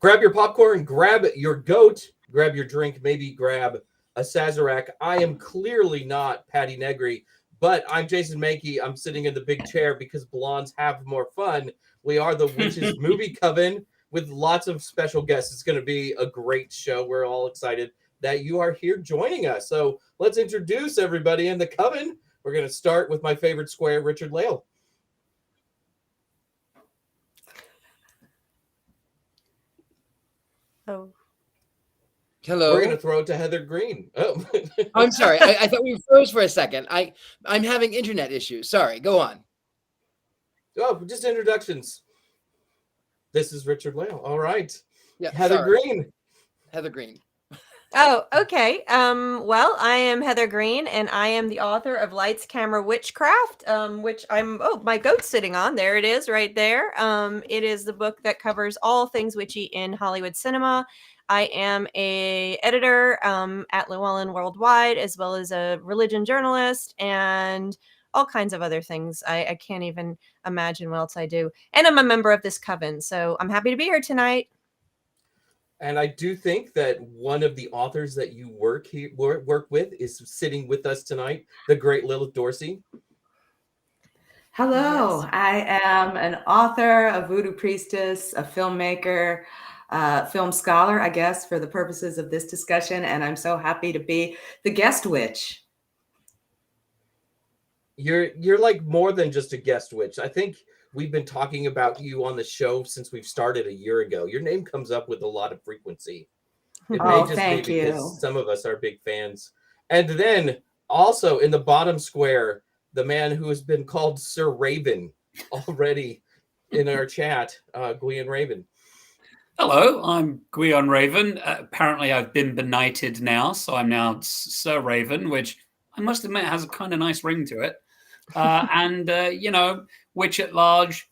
Grab your popcorn, grab your goat, grab your drink, maybe grab a Sazerac. I am clearly not Patti Negri, but I'm Jason Mankey. I'm sitting in the big chair because blondes have more fun. We are the Witches Movie Coven with lots of special guests. It's going to be a great show. We're all excited that you are here joining us. So let's introduce everybody in the Coven. We're going to start with my favorite square, Richard-Lael. Oh. Hello. We're going to throw it to Heather Greene. Oh, I'm sorry. I thought we froze for a second. I'm having internet issues. Sorry. Go on. Oh, just introductions. This is Richard-Lael. All right. Yeah. Heather Greene. Heather Greene. Oh, okay. Well, I am Heather Greene, and I am the author of Lights, Camera, Witchcraft, which my goat's sitting on. There it is right there. It is the book that covers all things witchy in Hollywood cinema. I am a editor at Llewellyn Worldwide, as well as a religion journalist and all kinds of other things. I can't even imagine what else I do. And I'm a member of this coven, so I'm happy to be here tonight. And I do think that one of the authors that you work with is sitting with us tonight, the great Lilith Dorsey. Hello, Yes. I am an author, a voodoo priestess, a filmmaker, film scholar, I guess, for the purposes of this discussion, and I'm so happy to be the guest witch. You're like more than just a guest witch. I think we've been talking about you on the show since we've started a year ago. Your name comes up with a lot of frequency. It may just thank be you. because some of us are big fans. And then also in the bottom square, the man who has been called Sir Raven already in our chat, Gwion Raven. Hello, I'm Gwion Raven. Apparently I've been benighted now, so I'm now Sir Raven, which I must admit has a kind of nice ring to it. And, witch at large.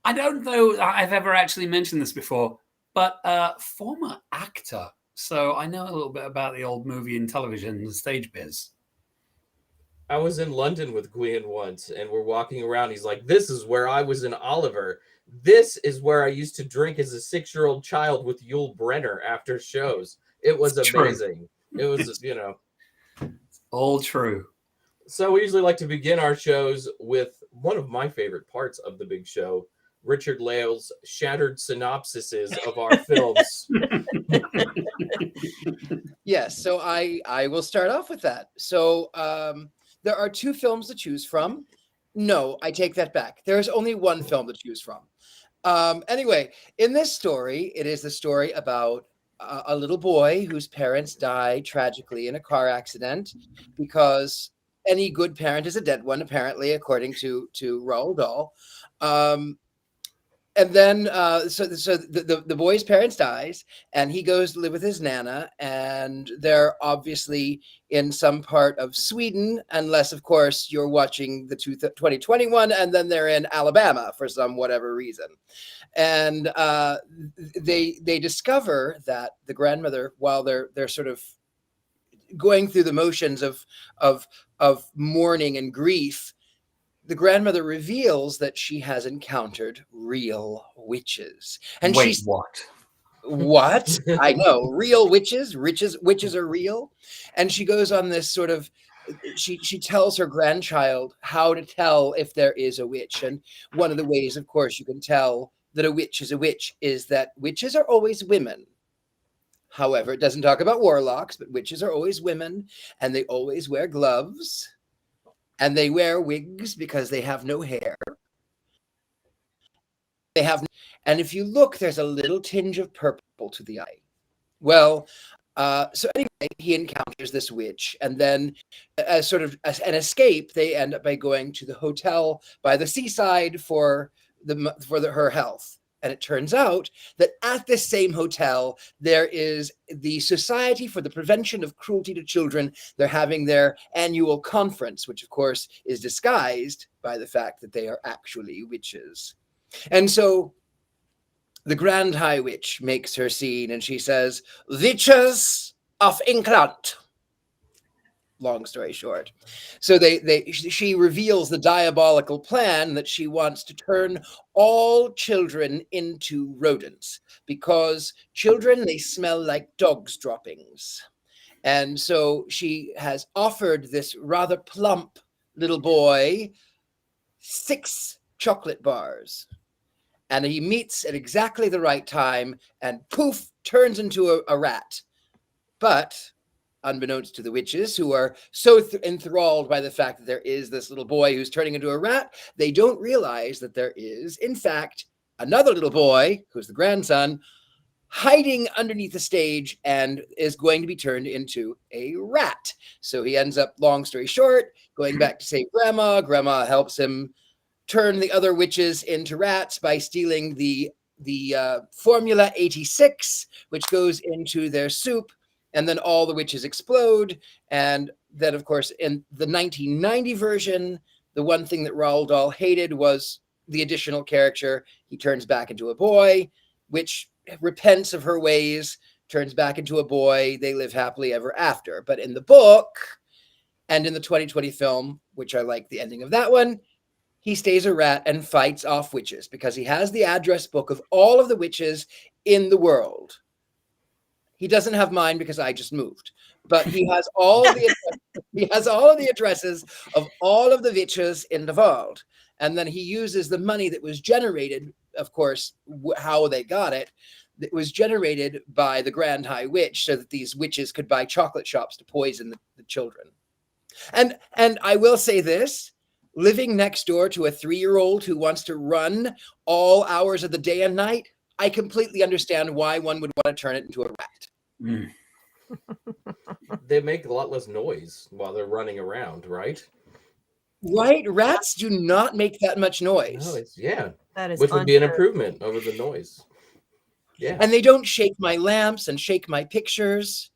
I don't know I've ever actually mentioned this before, but former actor. So I know a little bit about the old movie and television and stage biz. I was in London with Gwion once, and we're walking around. He's like, this is where I was in Oliver. This is where I used to drink as a 6-year-old child with Yul Brynner after shows. It was amazing. It was, all true. So we usually like to begin our shows with one of my favorite parts of the big show, Richard-Lael's shattered synopsises of our films. Yes. So I will start off with that. So there are 2 films to choose from. No, I take that back. There is only one film to choose from. Anyway, in this story, it is the story about a little boy whose parents die tragically in a car accident, because any good parent is a dead one, apparently, according to Roald Dahl. And then, so the boy's parents dies, and he goes to live with his nana, and they're obviously in some part of Sweden, unless, of course, you're watching the 2021, and then they're in Alabama for some whatever reason. And they discover that the grandmother, while they're sort of going through the motions of mourning and grief, the grandmother reveals that she has encountered real witches. And Wait, she's what? What? I know, real witches. Witches are real. And she goes on this sort of, she tells her grandchild how to tell if there is a witch. And one of the ways, of course, you can tell that a witch is that witches are always women. However, it doesn't talk about warlocks, but witches are always women, and they always wear gloves, and they wear wigs because they have no hair. And if you look, there's a little tinge of purple to the eye. Well, so anyway, he encounters this witch, and then as sort of an escape, they end up by going to the hotel by the seaside for her health. And it turns out that at this same hotel, there is the Society for the Prevention of Cruelty to Children. They're having their annual conference, which, of course, is disguised by the fact that they are actually witches. And so the Grand High Witch makes her scene, and she says, "Witches of England." long story short. So she reveals the diabolical plan that she wants to turn all children into rodents, because children, they smell like dog's droppings. And so she has offered this rather plump little boy 6 chocolate bars. And he meets at exactly the right time and poof, turns into a rat. But unbeknownst to the witches, who are so enthralled by the fact that there is this little boy who's turning into a rat, they don't realize that there is, in fact, another little boy, who's the grandson, hiding underneath the stage and is going to be turned into a rat. So he ends up, long story short, going back to save Grandma. Grandma helps him turn the other witches into rats by stealing the Formula 86, which goes into their soup. And then all the witches explode. And then, of course, in the 1990 version, the one thing that Roald Dahl hated was the additional character. He turns back into a boy, which repents of her ways, turns back into a boy. They live happily ever after. But in the book and in the 2020 film, which I like the ending of that one, he stays a rat and fights off witches because he has the address book of all of the witches in the world. He doesn't have mine because I just moved, but he has all the addresses of all of the witches in the world. And then he uses the money that was generated, of course, how they got it. It was generated by the Grand High Witch so that these witches could buy chocolate shops to poison the children. And I will say this, living next door to a 3-year-old who wants to run all hours of the day and night, I completely understand why one would want to turn it into a rat. Mm. They make a lot less noise while they're running around, right? Right? Rats do not make that much noise. No, yeah. That is Which would be an untrue. improvement over the noise. Yeah. And they don't shake my lamps and shake my pictures.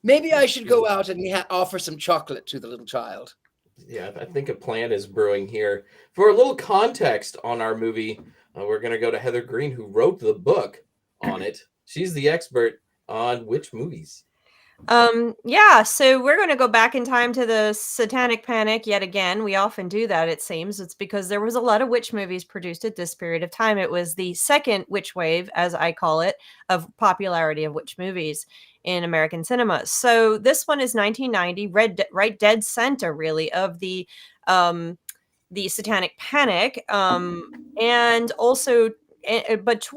Maybe I should go out and offer some chocolate to the little child. Yeah, I think a plan is brewing here. For a little context on our movie, we're going to go to Heather Greene, who wrote the book on it. She's the expert on witch movies. Yeah, so we're going to go back in time to the Satanic Panic yet again. We often do that, it seems. It's because there was a lot of witch movies produced at this period of time. It was the second witch wave, as I call it, of popularity of witch movies in American cinema. So this one is 1990, right dead center, really, of the Satanic Panic, and also but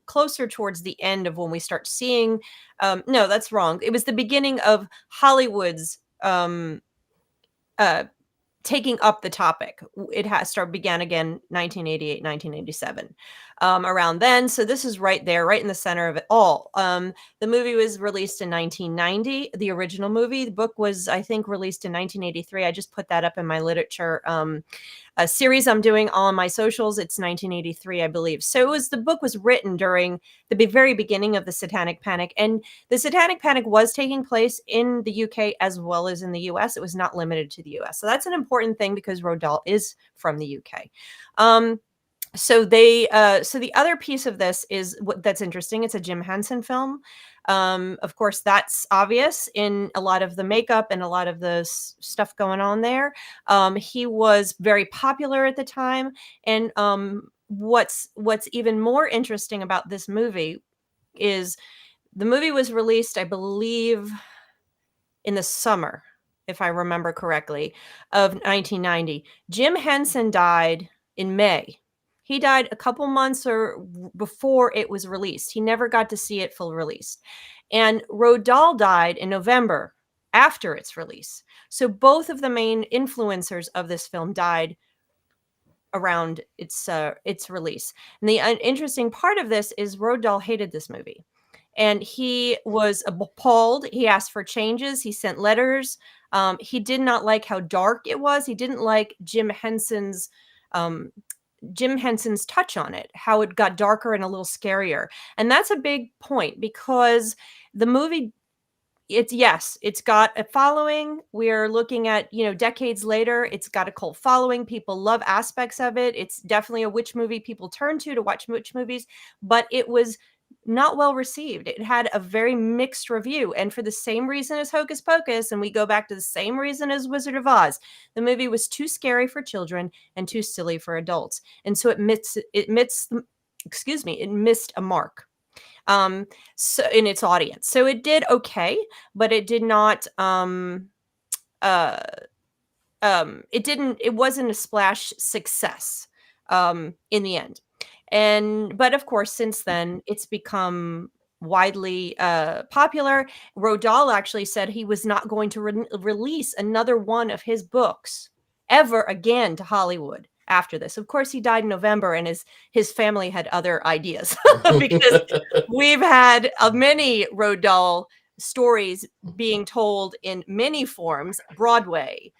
closer towards the end of when we start seeing, no, that's wrong. It was the beginning of Hollywood's taking up the topic. It began again 1988, 1987, around then. So this is right there, right in the center of it all. The movie was released in 1990, the original movie. The book was, I think, released in 1983. I just put that up in my literature a series I'm doing on my socials. It's 1983, I believe. So the book was written during the very beginning of the Satanic Panic, and the Satanic Panic was taking place in the UK as well as in the US. It was not limited to the US. So that's an important thing because Roald Dahl is from the UK. So the other piece of this is that's interesting. It's a Jim Henson film. Of course, that's obvious in a lot of the makeup and a lot of the stuff going on there. He was very popular at the time. And what's even more interesting about this movie is the movie was released, I believe, in the summer, if I remember correctly, of 1990. Jim Henson died in May. He died a couple months before it was released. He never got to see it full released. And Roald Dahl died in November after its release. So both of the main influencers of this film died around its release. And the interesting part of this is Roald Dahl hated this movie. And he was appalled. He asked for changes. He sent letters. He did not like how dark it was. He didn't like Jim Henson's touch on it, how it got darker and a little scarier. And that's a big point because the movie, it's got a following. We're looking at, decades later, it's got a cult following. People love aspects of it. It's definitely a witch movie people turn to watch witch movies, but it was not well received. It had a very mixed review, and for the same reason as Hocus Pocus, and we go back to the same reason as Wizard of Oz, the movie was too scary for children and too silly for adults, and so it missed a mark so in its audience. So it did okay, but it did not it wasn't a splash success in the end. But of course, since then it's become widely popular. Roald Dahl actually said he was not going to release another one of his books ever again to Hollywood after this. Of course, he died in November, and his family had other ideas because we've had many Roald Dahl stories being told in many forms: Broadway,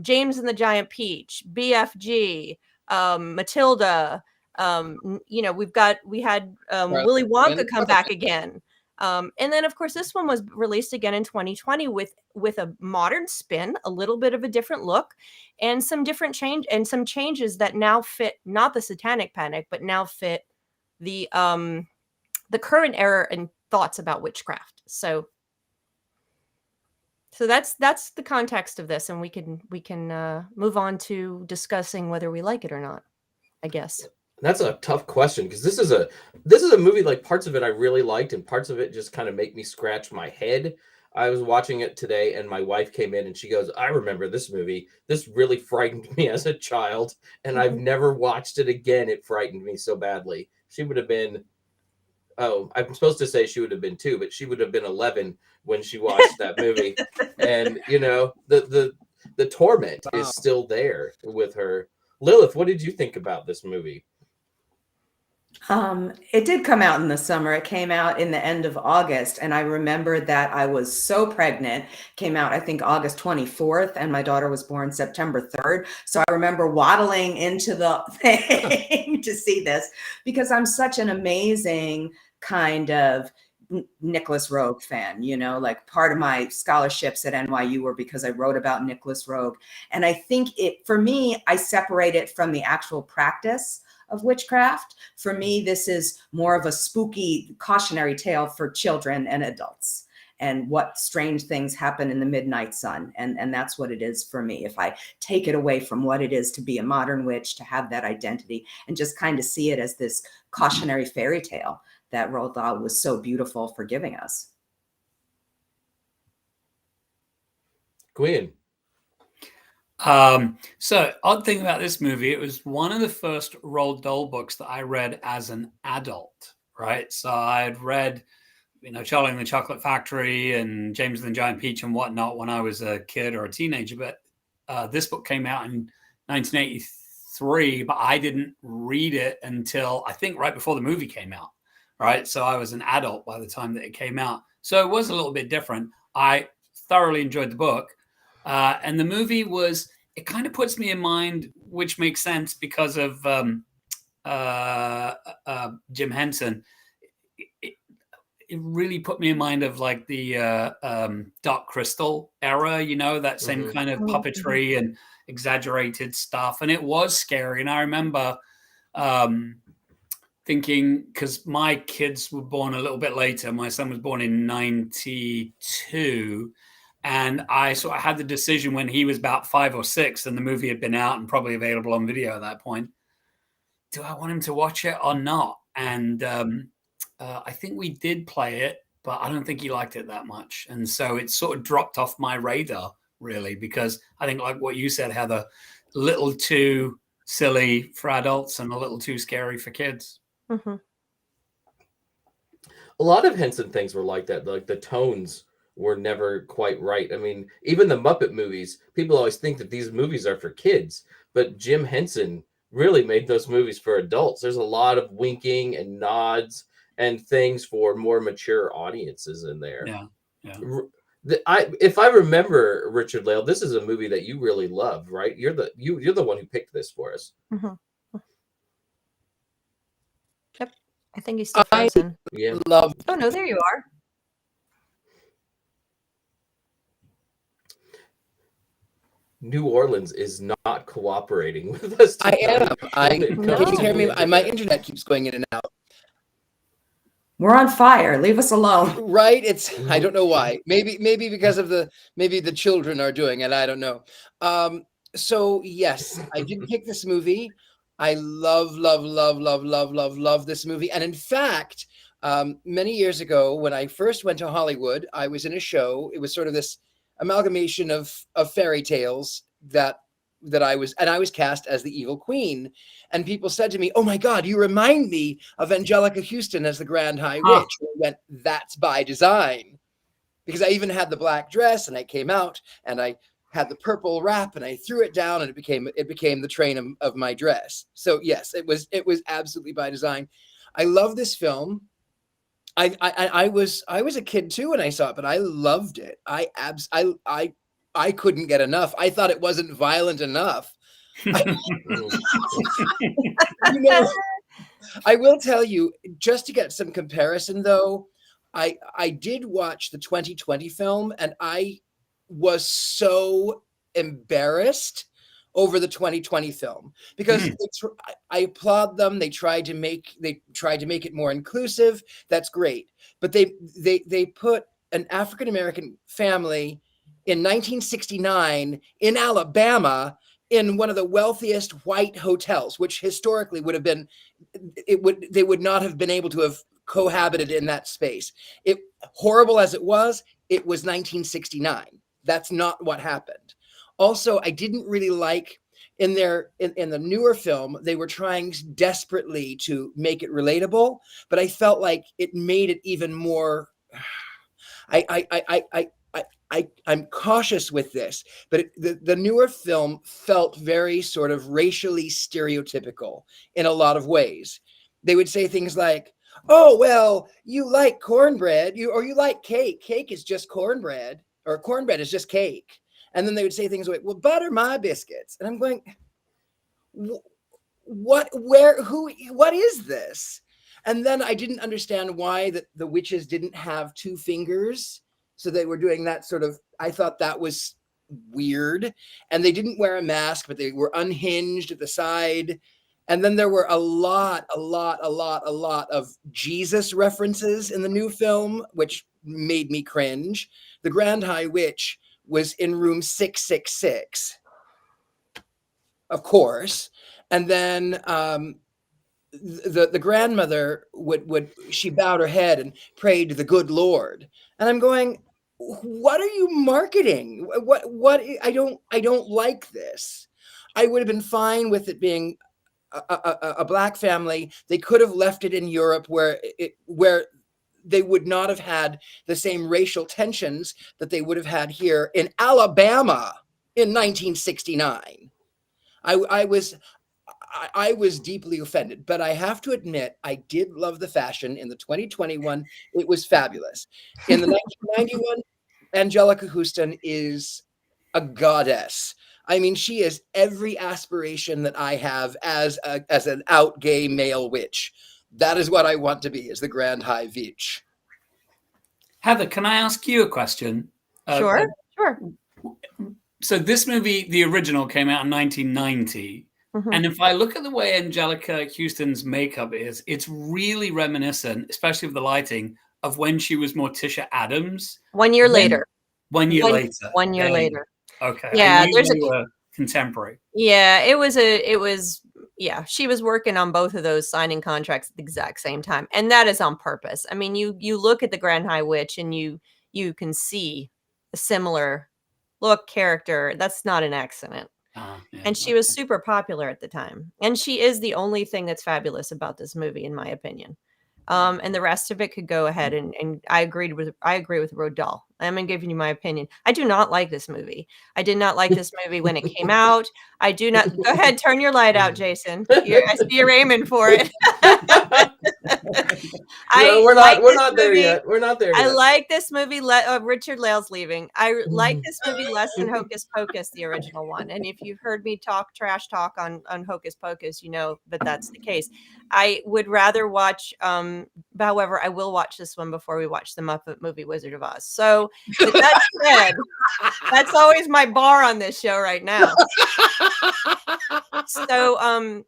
James and the Giant Peach, BFG, Matilda. We had Willy Wonka come back again. And then of course this one was released again in 2020 with a modern spin, a little bit of a different look, and some changes that now fit not the Satanic Panic, but now fit the current era and thoughts about witchcraft. So that's the context of this, and we can move on to discussing whether we like it or not, I guess. That's a tough question, because this is a movie, like, parts of it I really liked and parts of it just kind of make me scratch my head. I was watching it today and my wife came in and she goes, I remember this movie. This really frightened me as a child, and I've never watched it again. It frightened me so badly. She would have been, I'm supposed to say she would have been 2, but she would have been 11 when she watched that movie. And, the torment is still there with her. Lilith, what did you think about this movie? It did come out in the summer. It came out in the end of August. And I remember that I was so pregnant. Came out, I think, August 24th, and my daughter was born September 3rd. So I remember waddling into the thing to see this, because I'm such an amazing kind of Nicholas Roeg fan. Like, part of my scholarships at NYU were because I wrote about Nicholas Roeg. And I think for me, I separate it from the actual practice of witchcraft. For me, this is more of a spooky cautionary tale for children and adults, and what strange things happen in the midnight sun. And that's what it is for me. If I take it away from what it is to be a modern witch, to have that identity, and just kind of see it as this cautionary fairy tale that Roald Dahl was so beautiful for giving us. Gwen. So odd thing about this movie, it was one of the first Roald Dahl books that I read as an adult, right? So I had read, Charlie and the Chocolate Factory and James and the Giant Peach and whatnot when I was a kid or a teenager. But this book came out in 1983, but I didn't read it until I think right before the movie came out, right? So I was an adult by the time that it came out. So it was a little bit different. I thoroughly enjoyed the book. And the movie it kind of puts me in mind, which makes sense because of Jim Henson. It really put me in mind of like the Dark Crystal era, that same kind of puppetry and exaggerated stuff. And it was scary. And I remember thinking, because my kids were born a little bit later. My son was born in 92. And I sort of had the decision when he was about 5 or 6 and the movie had been out and probably available on video at that point. Do I want him to watch it or not? And I think we did play it, but I don't think he liked it that much. And so it sort of dropped off my radar, really, because I think, like what you said, Heather, a little too silly for adults and a little too scary for kids. Mm-hmm. A lot of Henson things were like that. Like, the tones were never quite right. I mean, even the Muppet movies, people always think that these movies are for kids, but Jim Henson really made those movies for adults. There's a lot of winking and nods and things for more mature audiences in there. Yeah. If I remember, Richard-Lael, this is a movie that you really love, right? You're the one who picked this for us. Mm-hmm. Yep. I think he's still frozen. Yeah. Oh no, there you are. New Orleans is not cooperating with us tonight. I am. Can you hear me? No. My internet keeps going in and out. We're on fire. Leave us alone. Right? I don't know why. Maybe because of maybe the children are doing it. I don't know. So yes, I did pick this movie. I love this movie. And in fact, many years ago, when I first went to Hollywood, I was in a show. It was sort of this amalgamation of fairy tales that I was cast as the evil queen. And people said to me, "Oh my God, you remind me of Angelica Huston as the Grand High Witch." I went, "That's by design," because I even had the black dress, and I came out and I had the purple wrap, and I threw it down, and it became the train of my dress. So yes, it was absolutely by design. I love this film. I was a kid too when I saw it, but I loved it. I couldn't get enough. I thought it wasn't violent enough. I will tell you, just to get some comparison though, I did watch the 2020 film, and I was so embarrassed over the 2020 film because I applaud them. They tried to make it more inclusive. That's great. But they put an African-American family in 1969 in Alabama in one of the wealthiest white hotels, which historically would have been, they would not have been able to have cohabited in that space. Horrible as it was 1969. That's not what happened. Also, I didn't really like in the newer film, they were trying desperately to make it relatable, but I felt like it made it even more. I'm cautious with this, but the newer film felt very sort of racially stereotypical in a lot of ways. They would say things like, "Oh, well, you like cornbread, or you like cake. Cake is just cornbread, or cornbread is just cake." And then they would say things like, "Well, butter my biscuits." And I'm going, what is this? And then I didn't understand why the witches didn't have two fingers. So they were doing that sort of, I thought that was weird. And they didn't wear a mask, but they were unhinged at the side. And then there were a lot of Jesus references in the new film, which made me cringe. The Grand High Witch was in room 666, of course. And then the grandmother she bowed her head and prayed to the good Lord. And I'm going, what are you marketing? What I don't like this. I would have been fine with it being a black family. They could have left it in Europe where they would not have had the same racial tensions that they would have had here in Alabama in 1969. I was deeply offended, but I have to admit, I did love the fashion in the 2021. It was fabulous. In the 1991, Angelica Huston is a goddess. I mean, she is every aspiration that I have as an out gay male witch. That is what I want to be, as the Grand High Witch. Heather, can I ask you a question? Sure. So this movie, the original, came out in 1990. Mm-hmm. And if I look at the way Angelica Huston's makeup is, it's really reminiscent, especially with the lighting, of when she was Morticia Adams. 1 year later. 1 year later. 1 year later. Okay. Yeah, there's a contemporary. Yeah, yeah, she was working on both of those signing contracts at the exact same time. And that is on purpose. I mean, you look at the Grand High Witch and you can see a similar look, character. That's not an accident. And she was super popular at the time. And she is the only thing that's fabulous about this movie, in my opinion. And the rest of it could go ahead, and I agree with Roald Dahl. I'm giving you my opinion. I do not like this movie. I did not like this movie when it came out. I do not. Go ahead, turn your light out, Jason. I see you're aiming for it. We're not there yet. We're not there yet. I like this movie. Richard-Lael's leaving. I like this movie less than Hocus Pocus, the original one. And if you've heard me trash talk on Hocus Pocus, you know that that's the case. I would rather watch. However, I will watch this one before we watch the Muppet movie Wizard of Oz. So with that said, that's always my bar on this show right now. So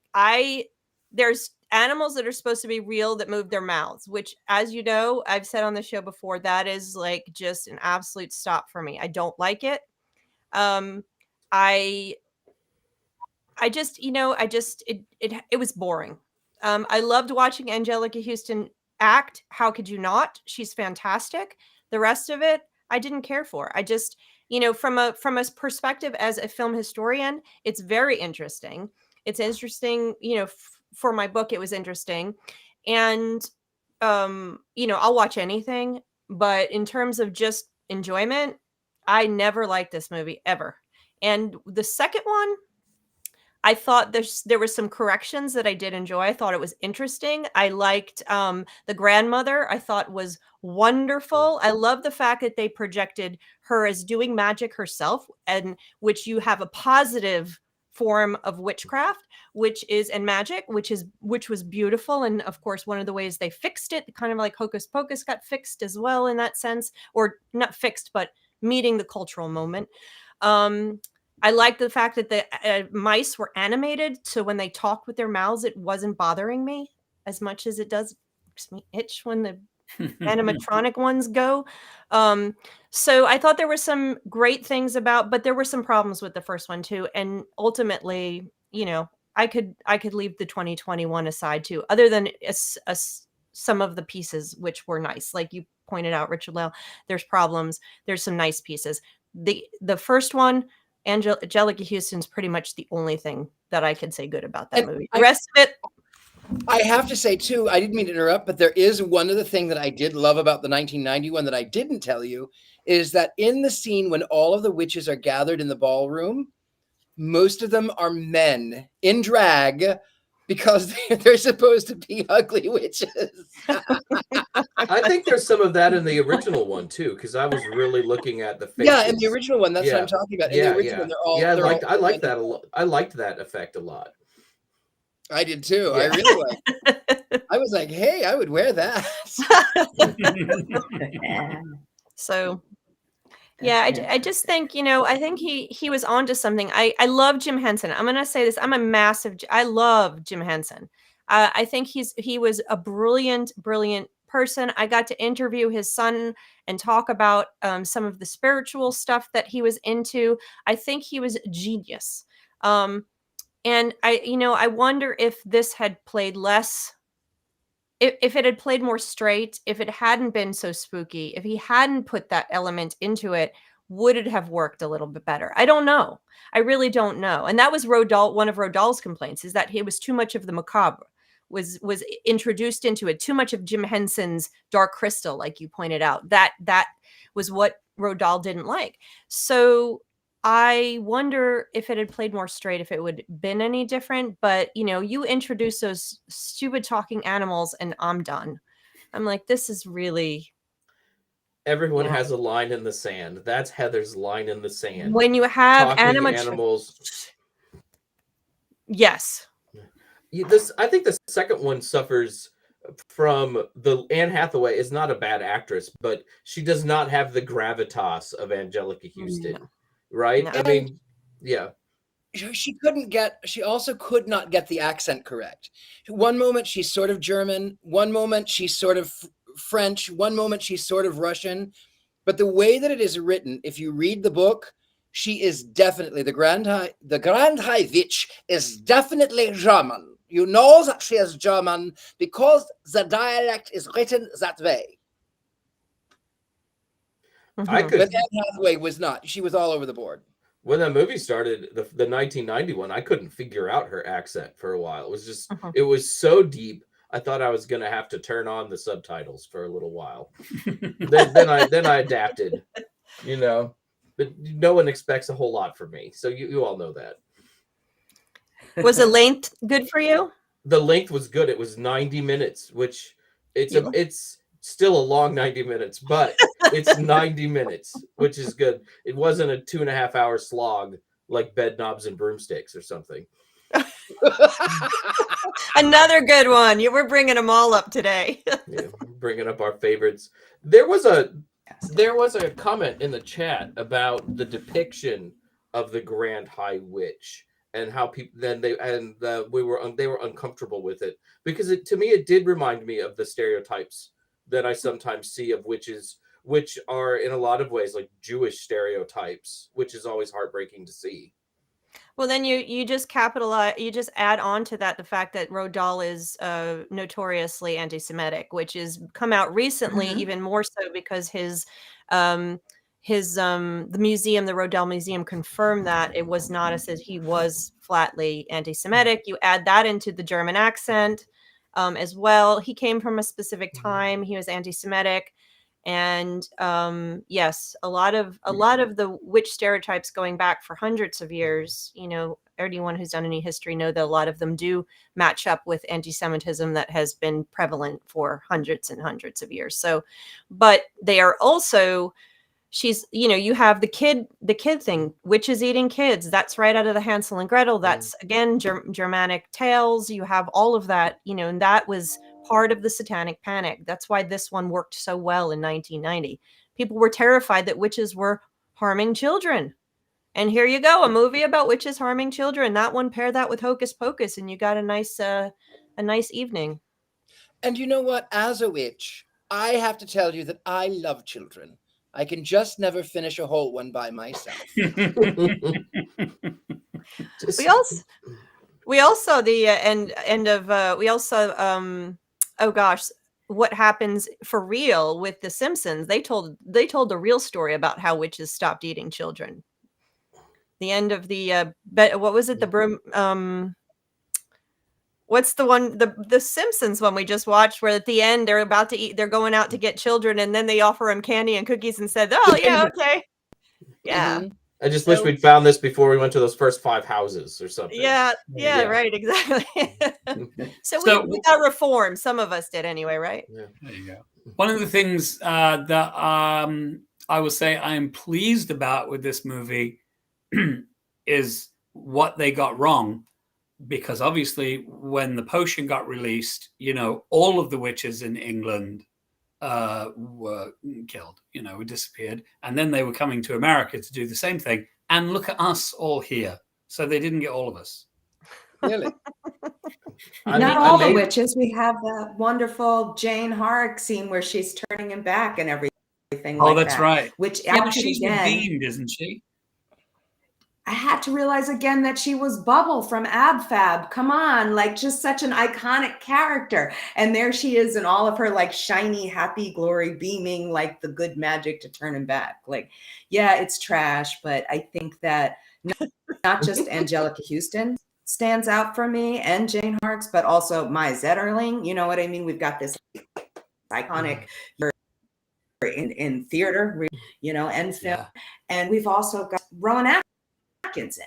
there's animals that are supposed to be real that move their mouths, which, as you know, I've said on the show before, that is like just an absolute stop for me. I don't like it. I just, it was boring. I loved watching Angelica Huston act. How could you not? She's fantastic. The rest of it, I didn't care for. I just, from a perspective as a film historian, it's very interesting. It's interesting, for my book, it was interesting. And, I'll watch anything, but in terms of just enjoyment, I never liked this movie ever. And the second one, I thought there was some corrections that I did enjoy. I thought it was interesting. I liked the grandmother. I thought was wonderful. I love the fact that they projected her as doing magic herself, and which you have a positive form of witchcraft, which was beautiful. And of course, one of the ways they fixed it, kind of like Hocus Pocus got fixed as well in that sense, or not fixed, but meeting the cultural moment. I like the fact that the mice were animated, so when they talked with their mouths, it wasn't bothering me as much as it does makes me itch when the animatronic ones go. So I thought there were some great things but there were some problems with the first one too. And ultimately, I could leave the 2021 aside too, other than some of the pieces which were nice, like you pointed out, Richard-Lael. There's problems. There's some nice pieces. The first one, Angelica Huston's pretty much the only thing that I could say good about that movie. The rest of it, I have to say too, I didn't mean to interrupt, but there is one other thing that I did love about the 1991 that I didn't tell you, is that in the scene when all of the witches are gathered in the ballroom, most of them are men in drag because they're supposed to be ugly witches. I think there's some of that in the original one too, because I was really looking at the faces. Yeah, in the original one, that's what I'm talking about. In the original, they're all. Yeah, I liked that a lot. I liked that effect a lot. I did too. Yeah. I really liked. I was like, hey, I would wear that. So. Yeah, I just think, I think he was onto something. I love Jim Henson. I'm going to say this. I love Jim Henson. I think he was a brilliant, brilliant person. I got to interview his son and talk about some of the spiritual stuff that he was into. I think he was a genius. And I wonder if this had played less, if it had played more straight, if it hadn't been so spooky, if he hadn't put that element into it, would it have worked a little bit better? I don't know. I really don't know. And that was one of Roald Dahl's complaints, is that he was too much of the macabre, was introduced into it, too much of Jim Henson's Dark Crystal, like you pointed out. That was what Roald Dahl didn't like. So I wonder if it had played more straight, if it would have been any different. But, you introduce those stupid talking animals and I'm done. I'm like, this is really... Everyone has a line in the sand. That's Heather's line in the sand. When you have animals... Yes. I think the second one suffers from Anne Hathaway is not a bad actress, but she does not have the gravitas of Angelica Huston. No. Right? No. I mean, yeah. She also could not get the accent correct. One moment she's sort of German, one moment she's sort of French, one moment she's sort of Russian. But the way that it is written, if you read the book, she is definitely, the Grand High Witch is definitely German. You know that she is German because the dialect is written that way. Mm-hmm. But Anne Hathaway was not. She was all over the board. When that movie started, the 1991, I couldn't figure out her accent for a while. It was just, It was so deep. I thought I was going to have to turn on the subtitles for a little while. then I adapted, but no one expects a whole lot from me. So you all know that. Was the length good for you? The length was good. It was 90 minutes, which it's still a long 90 minutes, but it's 90 minutes, which is good. It wasn't a 2.5 hour slog like Bed Knobs and Broomsticks or something. Another good one. You were bringing them all up today. Yeah, bringing up our favorites. There was a comment in the chat about the depiction of the Grand High Witch. and how people then they were uncomfortable with it, because to me it did remind me of the stereotypes that I sometimes see of witches, which are in a lot of ways like Jewish stereotypes, which is always heartbreaking to see. Well, then you just capitalize, you just add on to that the fact that Roald Dahl is notoriously anti-Semitic, which has come out recently, even more so because the museum, the Roald Dahl Museum, confirmed that it was not he was flatly anti-Semitic. You add that into the German accent as well. He came from a specific time. He was anti-Semitic. And yes, a lot of the witch stereotypes going back for hundreds of years, anyone who's done any history know that a lot of them do match up with anti-Semitism that has been prevalent for hundreds and hundreds of years. So, but they are also, you have the kid thing, witches eating kids. That's right out of the Hansel and Gretel. That's again Germanic tales. You have all of that, and that was part of the Satanic Panic. That's why this one worked so well in 1990. People were terrified that witches were harming children. And here you go, a movie about witches harming children. That one, pair that with Hocus Pocus, and you got a nice evening. And you know what? As a witch, I have to tell you that I love children. I can just never finish a whole one by myself. We also the end of we also oh gosh, what happens for real with the Simpsons? They told the real story about how witches stopped eating children. The end of the what was it? The broom. What's the one, the Simpsons one we just watched, where at the end they're about to eat, they're going out to get children, and then they offer them candy and cookies and said, "Oh yeah, okay, yeah." I just wish we'd found this before we went to those first 5 houses or something. Yeah, right, exactly. So we got reform. Some of us did anyway, right? Yeah. There you go. One of the things that I will say I am pleased about with this movie is what they got wrong. Because obviously when the potion got released, all of the witches in England were killed, were disappeared. And then they were coming to America to do the same thing. And look at us all here. So they didn't get all of us. Really? Not all the witches. We have that wonderful Jane Hark scene where she's turning him back and everything. Oh, that's right. Which actually, she's redeemed, isn't she? I had to realize again that she was Bubble from Ab Fab. Come on, like just such an iconic character. And there she is in all of her like shiny, happy glory, beaming like the good magic to turn him back. Like, yeah, it's trash, but I think that not just Angelica Huston stands out for me and Jane Harks, but also Maya Zetterling. You know what I mean? We've got this iconic in theater, and film. Yeah. And we've also got Rowan Atkinson,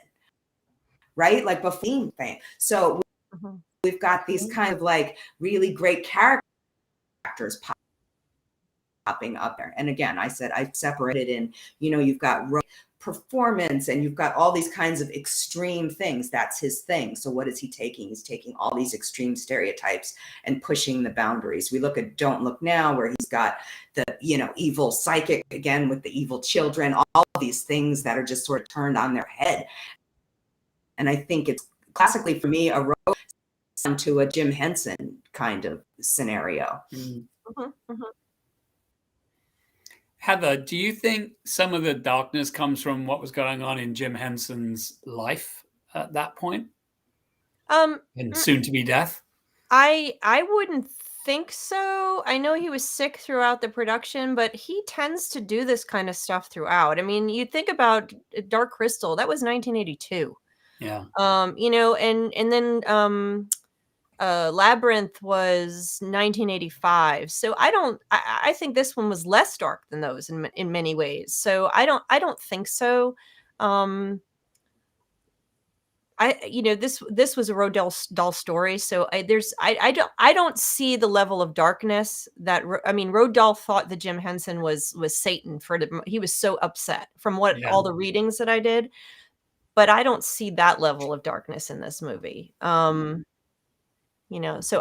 right? Like before fame. So we've got these kind of like really great characters popping up there. And again, I said I separated in, you've got performance and you've got all these kinds of extreme things. That's his thing. So what is he taking? He's taking all these extreme stereotypes and pushing the boundaries. We look at Don't Look Now, where he's got the, evil psychic again with the evil children, all these things that are just sort of turned on their head. And I think it's classically for me a road to a Jim Henson kind of scenario. Heather, do you think some of the darkness comes from what was going on in Jim Henson's life at that point? And soon to be death? I wouldn't think so. I know he was sick throughout the production, but he tends to do this kind of stuff throughout. I mean, you think about Dark Crystal, that was 1982. Yeah. And then Labyrinth was 1985. So I think this one was less dark than those in many ways. So I don't think so. This was a Roald Dahl story, so I don't see the level of darkness that Roald Dahl thought that Jim Henson was Satan he was so upset from all the readings that I did, but I don't see that level of darkness in this movie. So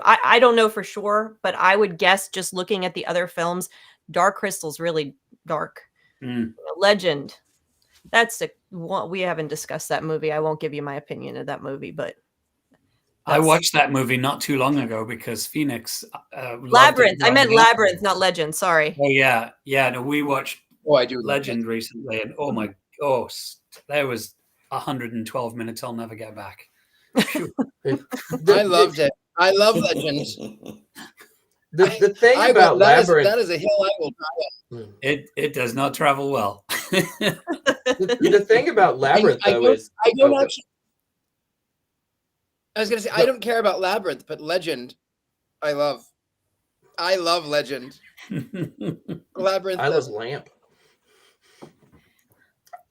I don't know for sure, but I would guess just looking at the other films, Dark Crystal's really dark. Legend. That's the one. We haven't discussed that movie. I won't give you my opinion of that movie, but I watched that movie not too long ago because Phoenix loved Labyrinth. it I meant growing up. Labyrinth, not Legend. Sorry. Oh yeah, yeah. No, we watched I do love Legend recently, and there was 112 minutes I'll never get back. Phew. I loved it. I love Legends. The thing about Labyrinth, that is a hill I will die on. It does not travel well. the thing about Labyrinth I though is I don't actually. I was gonna say I don't care about Labyrinth, but Legend, I love. I love Legend. Labyrinth. I love Lamp.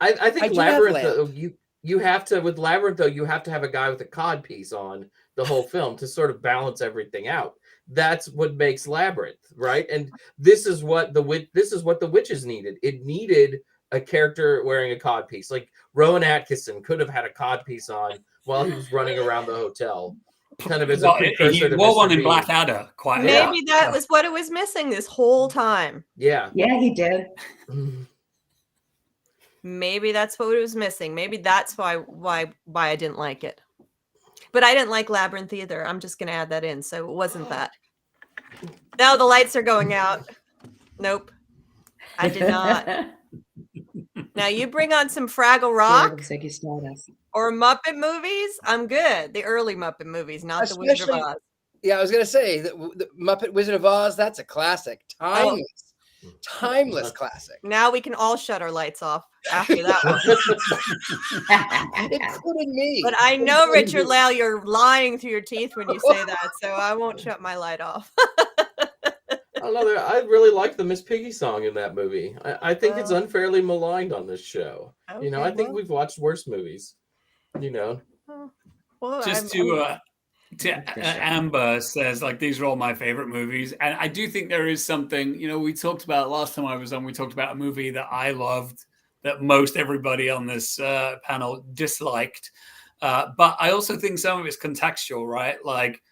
I think do have Labyrinth Lamp. though, you have to with Labyrinth though you have to have a guy with a cod piece on the whole film to sort of balance everything out. That's what makes Labyrinth, right? And this is what the witches needed. It needed a character wearing a cod piece. Like Rowan Atkinson could have had a cod piece on while he was running around the hotel, kind of as a precursor to wore one Mr. in Bean. Blackadder. Quite. Maybe that was what it was missing this whole time. Yeah. Yeah, he did. Maybe that's what it was missing. Maybe that's why I didn't like it. But I didn't like Labyrinth either. I'm just gonna add that in. So it wasn't that. Now the lights are going out. Nope. I did not. Now you bring on some Fraggle Rock Looks like he's stardust. or Muppet movies. I'm good. The early Muppet movies, not the Wizard of Oz. Yeah, I was gonna say the Muppet Wizard of Oz. That's a classic, timeless classic. Now we can all shut our lights off after that one. Including me. But I know, Richard-Lael, you're lying through your teeth when you say that, so I won't shut my light off. I really like the Miss Piggy song in that movie. I think it's unfairly maligned on this show. Okay, I think we've watched worse movies. Well, Just Amber says, like, these are all my favorite movies. And I do think there is something, we talked about last time I was on, we talked about a movie that I loved that most everybody on this panel disliked. But I also think some of it's contextual, right? Like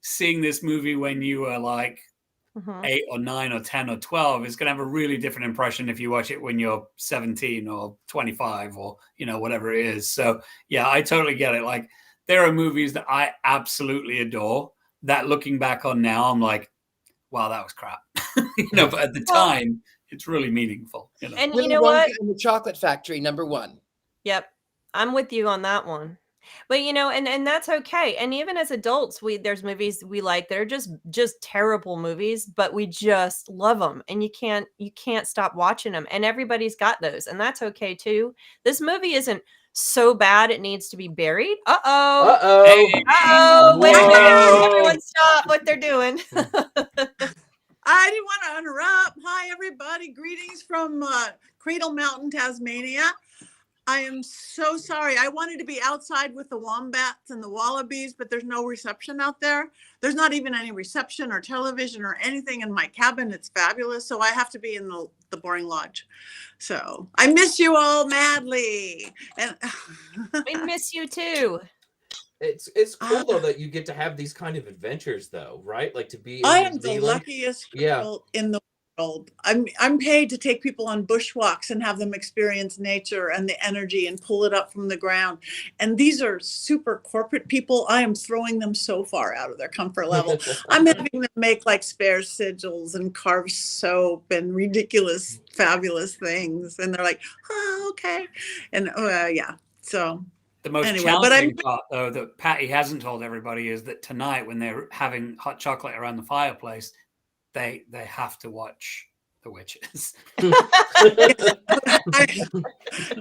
seeing this movie when you were like 8 or 9 or 10 or 12 is going to have a really different impression if you watch it when you're 17 or 25 or, whatever it is. So, yeah, I totally get it. Like, there are movies that I absolutely adore that looking back on now, I'm like, wow, that was crap. But at the time, it's really meaningful. And Willy you know Wonka what? and the Chocolate Factory, #1. Yep. I'm with you on that one. But and that's okay. And even as adults, there's movies we like that are just terrible movies, but we just love them, and you can't stop watching them. And everybody's got those, and that's okay too. This movie isn't so bad it needs to be buried. Wait a minute. Everyone stop what they're doing. I didn't want to interrupt. Hi, everybody. Greetings from Cradle Mountain, Tasmania. I am so sorry. I wanted to be outside with the wombats and the wallabies, but there's no reception out there. There's not even any reception or television or anything in my cabin. It's fabulous. So I have to be in the boring lodge. So I miss you all madly. And We miss you too. It's cool though that you get to have these kind of adventures though, right? Like to be in I New am the Zealand. luckiest girl in the world. I'm paid to take people on bushwalks and have them experience nature and the energy and pull it up from the ground. And these are super corporate people. I am throwing them so far out of their comfort level. I'm having them make like spare sigils and carve soap and ridiculous, fabulous things. And they're like, oh, okay. And yeah, so. The most Anyway, challenging part, though, that Patti hasn't told everybody is that tonight, when they're having hot chocolate around the fireplace, they have to watch The Witches.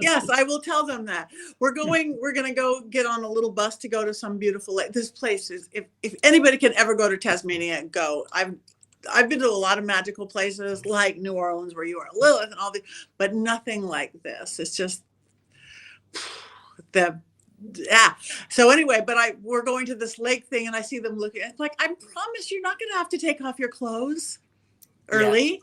Yes, I will tell them that. We're going to go get on a little bus to go to some beautiful lake. This place is, if anybody can ever go to Tasmania, go. I've been to a lot of magical places like New Orleans where you are Lilith and all the, but nothing like this. It's just so anyway, but we're going to this lake thing and I see them looking. It's like, I promise you're not going to have to take off your clothes early.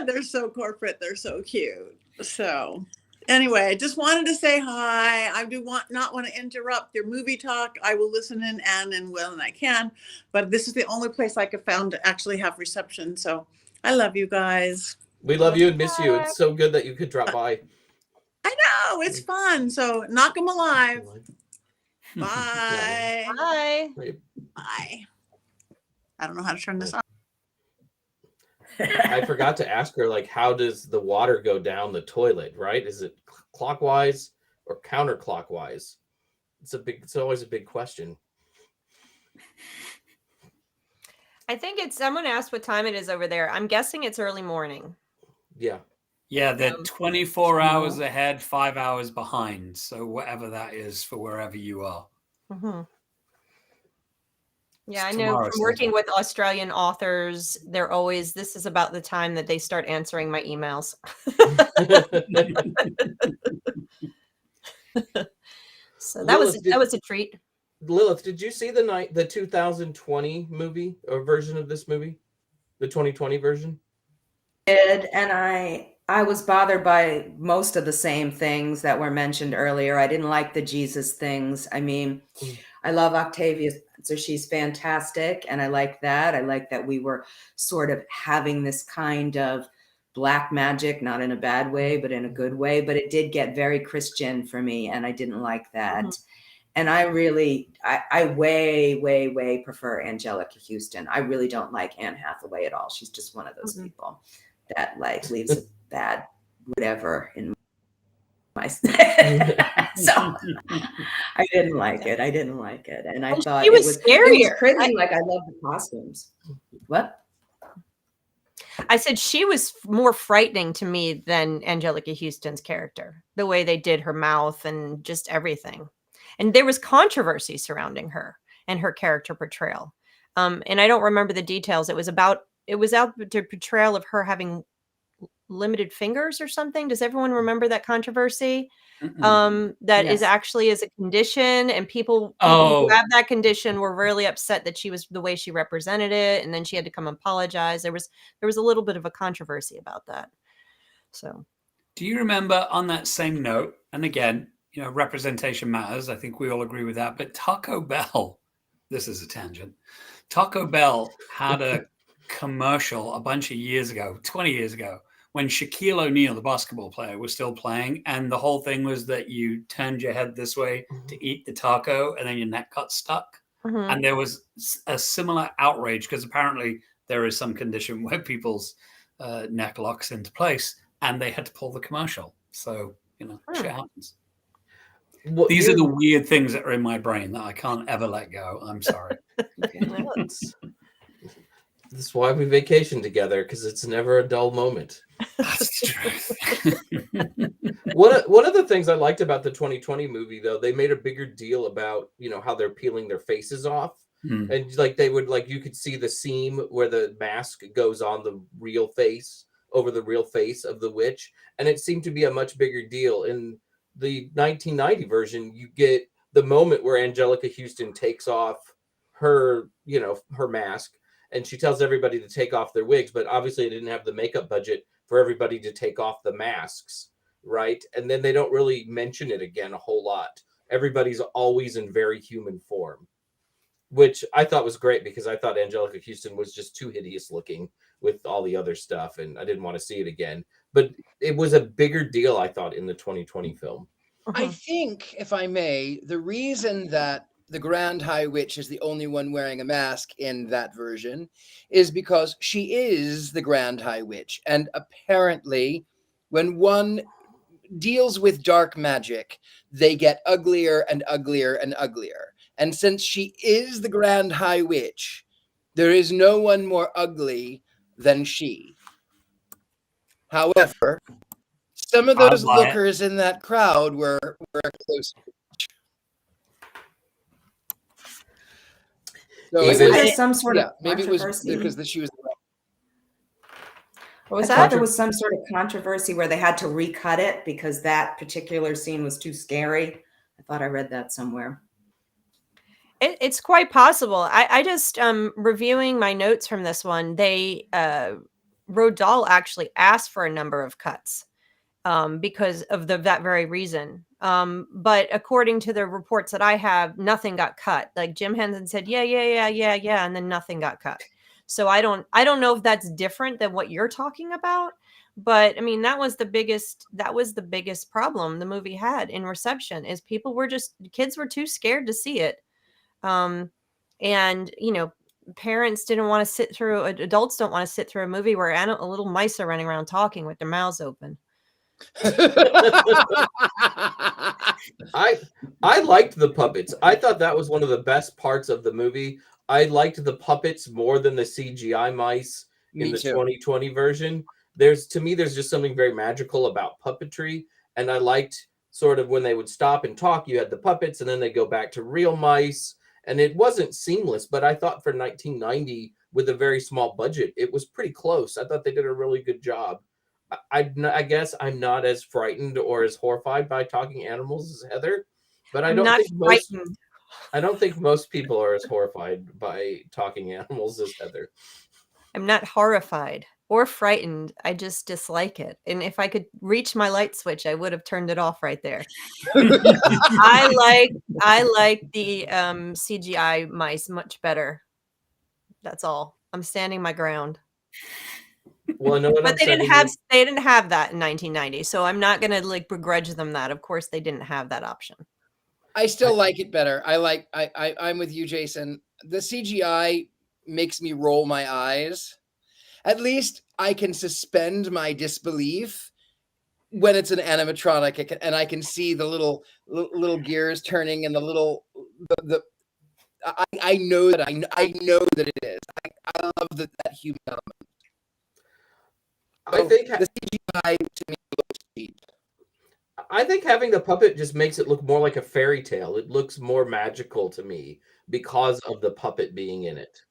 They're so corporate. They're so cute. So anyway, I just wanted to say hi. I do not want to interrupt your movie talk. I will listen in and when I can, but this is the only place I could found to actually have reception. So I love you guys. We love you and miss you. It's so good that you could drop by. I know, it's fun. So knock them alive. Bye. Bye. Bye. I don't know how to turn this on. I forgot to ask her, like, how does the water go down the toilet, right? Is it clockwise or counterclockwise? It's always a big question. I think someone asked what time it is over there. I'm guessing it's early morning. Yeah. Yeah, they're 24 hours ahead, 5 hours behind. So whatever that is for wherever you are. Mm-hmm. Yeah, It's I know tomorrow from working with Australian authors, this is about the time that they start answering my emails. So that was a treat. Lilith, did you see the 2020 movie or version of this movie? The 2020 version? And I was bothered by most of the same things that were mentioned earlier. I didn't like the Jesus things. I mean, I love Octavia, so she's fantastic, and I like that. I like that we were sort of having this kind of black magic, not in a bad way, but in a good way. But it did get very Christian for me, and I didn't like that. Mm-hmm. And I way prefer Angelica Huston. I really don't like Anne Hathaway at all. She's just one of those people that like leaves a bad whatever in my so I didn't like it. And I thought it was scarier. It was pretty. Like, I love the costumes. What? I said she was more frightening to me than Angelica Huston's character, the way they did her mouth and just everything. And there was controversy surrounding her and her character portrayal. And I don't remember the details. It was the portrayal of her having limited fingers or something. Does everyone remember that controversy? That is actually as a condition, and people who have that condition were really upset that she was the way she represented it, and then she had to come apologize. There was a little bit of a controversy about that. So, do you remember, on that same note, and again, representation matters, I think we all agree with that, but Taco Bell, this is a tangent, Taco Bell had a commercial a bunch of years ago, 20 years ago, when Shaquille O'Neal, the basketball player, was still playing, and the whole thing was that you turned your head this way to eat the taco, and then your neck got stuck. Mm-hmm. And there was a similar outrage, because apparently there is some condition where people's neck locks into place, and they had to pull the commercial. So, shit happens. Well, these are the weird things that are in my brain that I can't ever let go. I'm sorry. That's why we vacation together, because it's never a dull moment. That's true. One of the things I liked about the 2020 movie, though, they made a bigger deal about, how they're peeling their faces off. And like they would, like, you could see the seam where the mask goes on the real face, over the real face of the witch. And it seemed to be a much bigger deal. In the 1990 version, you get the moment where Angelica Huston takes off her, her mask, and she tells everybody to take off their wigs, but obviously they didn't have the makeup budget for everybody to take off the masks, right? And then they don't really mention it again a whole lot. Everybody's always in very human form, which I thought was great, because I thought Angelica Huston was just too hideous looking with all the other stuff, and I didn't want to see it again. But it was a bigger deal, I thought, in the 2020 film. I think, if I may, the reason that the Grand High Witch is the only one wearing a mask in that version is because she is the Grand High Witch. And apparently, when one deals with dark magic, they get uglier and uglier and uglier. And since she is the Grand High Witch, there is no one more ugly than she. However, some of those lookers in that crowd were close. So was there some sort of maybe it was because she was. What was that? There was some sort of controversy where they had to recut it because that particular scene was too scary. I thought I read that somewhere. It's quite possible. I just reviewing my notes from this one. They Roald Dahl actually asked for a number of cuts because of that very reason. But according to the reports that I have, nothing got cut. Like Jim Henson said, yeah, and then nothing got cut. So I don't know if that's different than what you're talking about. But I mean, that was the biggest problem the movie had in reception, is kids were too scared to see it. And parents didn't want to sit through, adults don't want to sit through a movie where little mice are running around talking with their mouths open. I liked the puppets. I thought that was one of the best parts of the movie. I liked the puppets more than the CGI mice in the 2020 version. There's just something very magical about puppetry, and I liked sort of when they would stop and talk, you had the puppets and then they go back to real mice, and it wasn't seamless, but I thought for 1990 with a very small budget, it was pretty close. I thought they did a really good job. I guess I'm not as frightened or as horrified by talking animals as Heather, but I don't think most people are as horrified by talking animals as Heather. I'm not horrified or frightened. I just dislike it. And if I could reach my light switch, I would have turned it off right there. I like the CGI mice much better. That's all. I'm standing my ground. Well, no, but they didn't have that in 1990, so I'm not gonna begrudge them that. Of course, they didn't have that option. I still like it better. I'm with you, Jason. The CGI makes me roll my eyes. At least I can suspend my disbelief when it's an animatronic, and I can see the little gears turning and I know that it is. I love that human element. I think the CGI to me looks cheap. I think having the puppet just makes it look more like a fairy tale. It looks more magical to me because of the puppet being in it.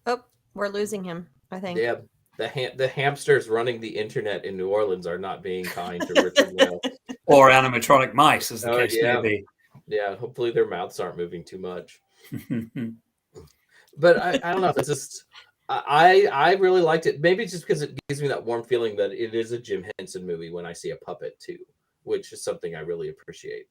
Oh, we're losing him, I think. Yeah, the hamsters running the internet in New Orleans are not being kind to Richard-Lael. Or animatronic mice, as the case may be. Yeah, hopefully their mouths aren't moving too much. But I don't know. It's just I really liked it. Maybe just because it gives me that warm feeling that it is a Jim Henson movie when I see a puppet too, which is something I really appreciate.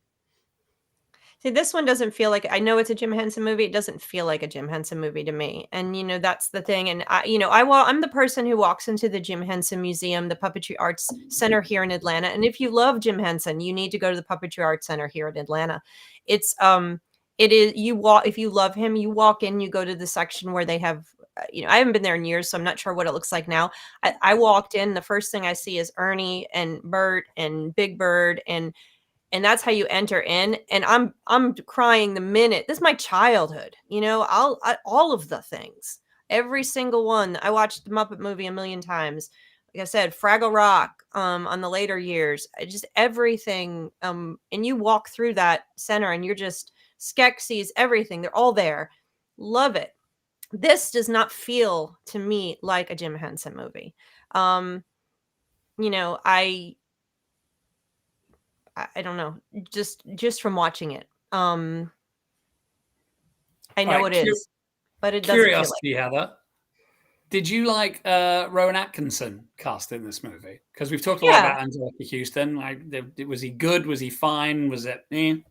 See, this one doesn't feel like, I know it's a Jim Henson movie. It doesn't feel like a Jim Henson movie to me. And, that's the thing. And I'm the person who walks into the Jim Henson Museum, the Puppetry Arts Center here in Atlanta. And if you love Jim Henson, you need to go to the Puppetry Arts Center here in Atlanta. It's, if you love him, you walk in, you go to the section where they have, I haven't been there in years, so I'm not sure what it looks like now. I walked in, the first thing I see is Ernie and Bert and Big Bird, and that's how you enter in. And I'm crying the minute. This is my childhood, all of the things, every single one. I watched the Muppet movie a million times. Like I said, Fraggle Rock, on the later years, just everything. And you walk through that center and you're just, Skeksis, everything. They're all there. Love it. This does not feel to me like a Jim Henson movie. I don't know, just from watching it. I know it is, but it doesn't. Curiosity, feel like Heather. Did you like Rowan Atkinson cast in this movie? Because we've talked a lot about Angelica Huston. Was he good? Was he fine? Was it?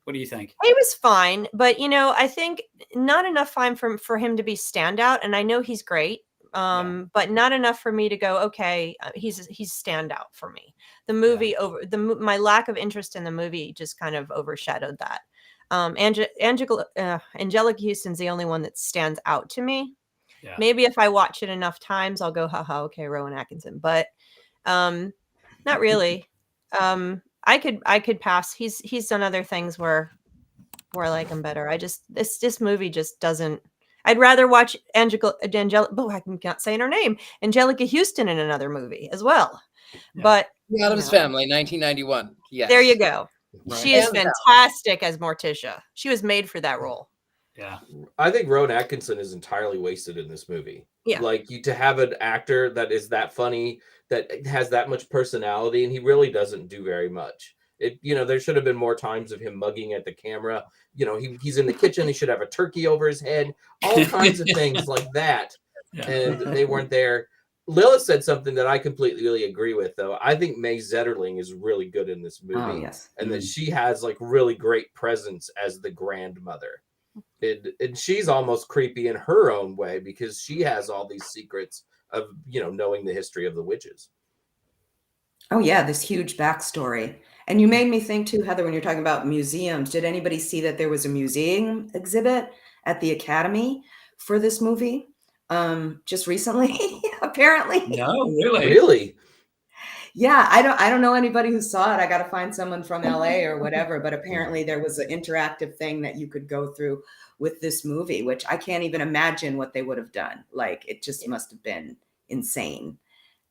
What do you think? He was fine, but I think not enough fine for him to be standout. And I know he's great, but not enough for me to go, okay, he's standout for me. The movie my lack of interest in the movie just kind of overshadowed that. Angelica Huston's the only one that stands out to me. Yeah. Maybe if I watch it enough times, I'll go, haha, okay, Rowan Atkinson, but not really. I could pass. He's done other things where I like him better. This movie just doesn't. I'd rather watch Angelica. Oh, I can't say her name. Angelica Huston in another movie as well. Yeah. But The Addams Family, 1991. Yes. There you go. Right. She is fantastic as Morticia. She was made for that role. Yeah, I think Rowan Atkinson is entirely wasted in this movie. Yeah, to have an actor that is that funny, that has that much personality, and he really doesn't do very much. There should have been more times of him mugging at the camera. He's in the kitchen. He should have a turkey over his head. All kinds of things like that, and they weren't there. Lilith said something that I completely really agree with, though. I think May Zetterling is really good in this movie, and that she has really great presence as the grandmother. And she's almost creepy in her own way because she has all these secrets of, knowing the history of the witches. Oh yeah, this huge backstory. And you made me think too, Heather, when you're talking about museums, did anybody see that there was a museum exhibit at the Academy for this movie? Just recently, apparently. No, really. Really? Yeah, I don't know anybody who saw it. I got to find someone from LA or whatever, but apparently there was an interactive thing that you could go through with this movie, which I can't even imagine what they would have done. Like, it just must have been insane.